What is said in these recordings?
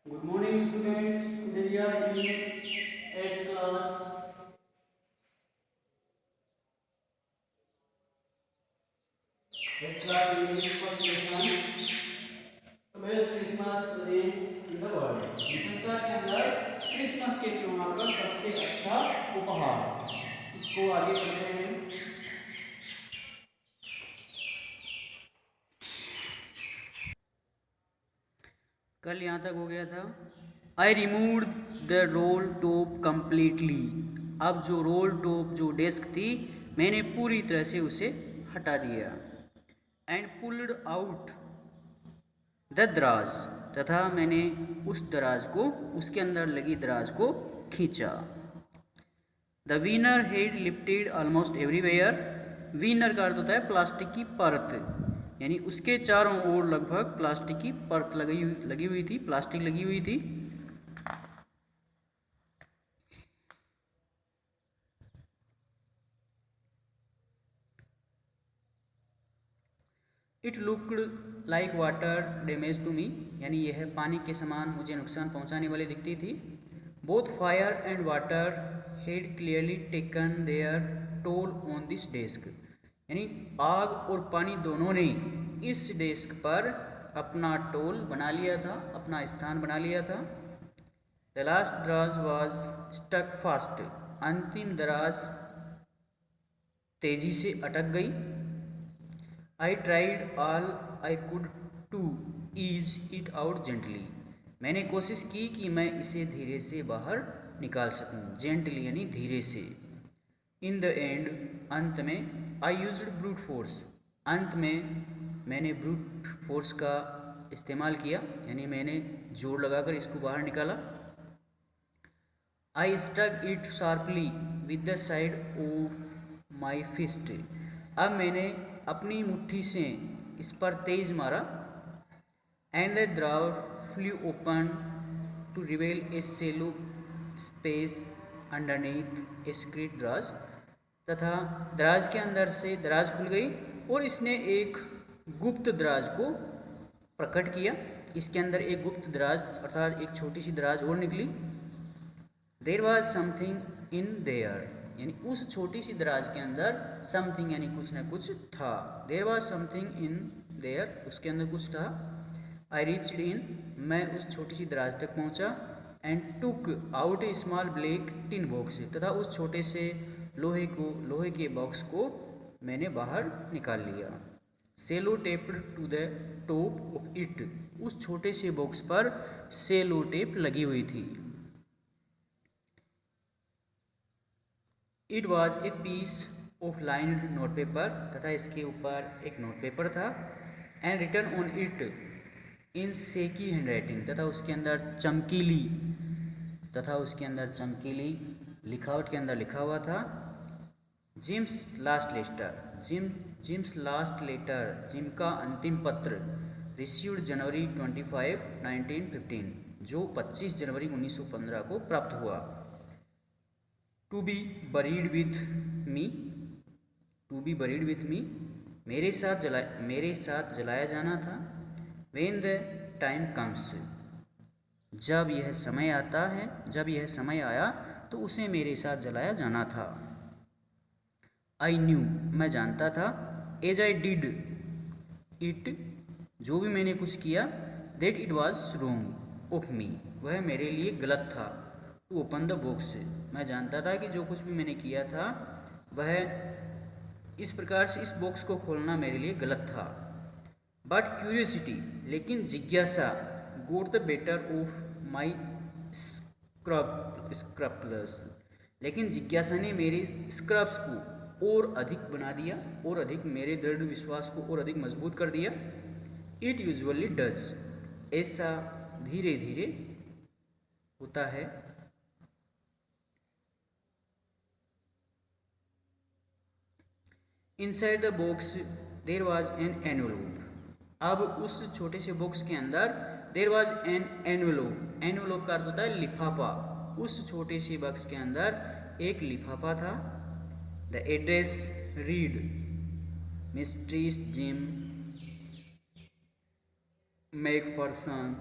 Good morning, students. Today we are in 8th class. 8th class English first lesson. The best Christmas present in the world. संसार के अंदर Christmas के त्योहार का सबसे अच्छा उपहार। इसको आगे पढ़ते हैं। कल यहाँ तक हो गया था। I remove the role top completely. अब जो रोल टॉप जो डेस्क थी मैंने पूरी तरह से उसे हटा दिया। एंड पुल्ड आउट द दराज, तथा मैंने उस दराज को, उसके अंदर लगी दराज को खींचा। The veneer had lifted almost everywhere. Veneer का अर्थ होता है प्लास्टिक की परत, यानी उसके चारों ओर लगभग प्लास्टिक की परत लगी हुई थी, प्लास्टिक लगी हुई थी। It looked like water damage to me, यानी यह पानी के समान मुझे नुकसान पहुंचाने वाली दिखती थी। Both fire and water had clearly taken their toll on this desk, यानी आग और पानी दोनों ने इस डेस्क पर अपना टोल बना लिया था, अपना स्थान बना लिया था। द लास्ट दराज वॉज स्टक फास्ट, अंतिम दराज तेजी से अटक गई। I tried all I could to ease it out gently, मैंने कोशिश की कि मैं इसे धीरे से बाहर निकाल सकूं, जेंटली यानी धीरे से। इन द एंड, अंत में, आई यूज्ड ब्रूट फोर्स, अंत में मैंने ब्रूट फोर्स का इस्तेमाल किया, यानी मैंने जोर लगाकर इसको बाहर निकाला। I stuck it sharply with the side of my fist, अब मैंने अपनी मुट्ठी से इस पर तेज मारा। And the drawer flew open to reveal a shallow space underneath a secret दराज, तथा दराज के अंदर से दराज खुल गई और इसने एक गुप्त दराज को प्रकट किया। इसके अंदर एक गुप्त दराज अर्थात एक छोटी सी दराज और निकली। There was something in there, यानी उस छोटी सी दराज के अंदर समथिंग यानी कुछ ना कुछ था। There was something in there, उसके अंदर कुछ था। आई रीच्ड इन, मैं उस छोटी सी दराज तक पहुंचा। And took out A small black tin box, तथा उस छोटे से लोहे के बॉक्स को मैंने बाहर निकाल लिया। Sellotaped to the top of it, उस छोटे से बॉक्स पर सेलो टेप लगी हुई थी। It was a piece of lined note paper, तथा इसके ऊपर एक नोट पेपर था। And written on it in shaky handwriting, तथा उसके अंदर चमकीली लिखावट के अंदर लिखा हुआ था, Jim's last letter, Jim's last letter, Jim का अंतिम पत्र, रिसीव्ड जनवरी 25, 1915, जो 25 जनवरी 1915 को प्राप्त हुआ। To be buried with me, to be buried with me, मेरे साथ जलाया जाना था। व्हेन द टाइम कम्स, जब यह समय आता है, जब यह समय आया तो उसे मेरे साथ जलाया जाना था। आई न्यू, मैं जानता था। एज आई डिड इट, जो भी मैंने कुछ किया। That it was wrong of me, वह मेरे लिए गलत था। टू ओपन द बॉक्स, मैं जानता था कि जो कुछ भी मैंने किया था वह इस प्रकार से इस बॉक्स को खोलना मेरे लिए गलत था। बट क्यूरियोसिटी, लेकिन जिज्ञासा, got the better of my scruples, लेकिन जिज्ञासा ने मेरे स्क्रब्स को और अधिक बना दिया, और अधिक मेरे दृढ़ विश्वास को और अधिक मजबूत कर दिया। इट यूजुअली डज, ऐसा धीरे धीरे होता है। Inside the box there was an envelope, अब उस छोटे से बॉक्स के अंदर there was an envelope, envelope का अर्थ होता है लिफाफा, उस छोटे से बॉक्स के अंदर एक लिफाफा था। The address read Mrs Jim McPherson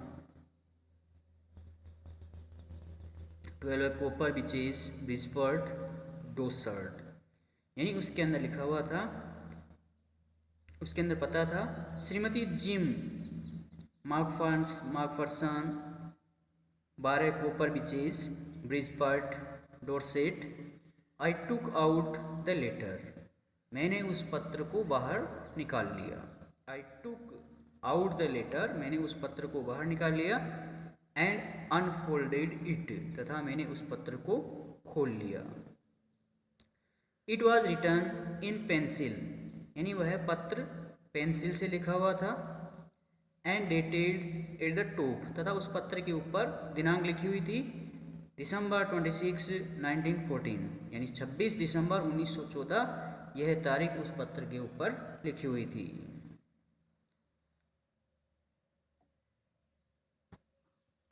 12 Copper Beeches Bridport Dorset, यानी उसके अंदर लिखा हुआ था, उसके अंदर पता था श्रीमती Jim McPherson 12 Copper Beeches Bridport Dorset. I took out the letter, मैंने उस पत्र को बाहर निकाल लिया। I took out the letter, मैंने उस पत्र को बाहर निकाल लिया। एंड अनफोल्डेड इट, तथा मैंने उस पत्र को खोल लिया। It was written in pencil, यानी वह पत्र पेंसिल से लिखा हुआ था। And dated at the top, तथा उस पत्र के ऊपर दिनांक लिखी हुई थी दिसंबर 26, 1914, यानी 26 दिसंबर 1914 यह तारीख उस पत्र के ऊपर लिखी हुई थी।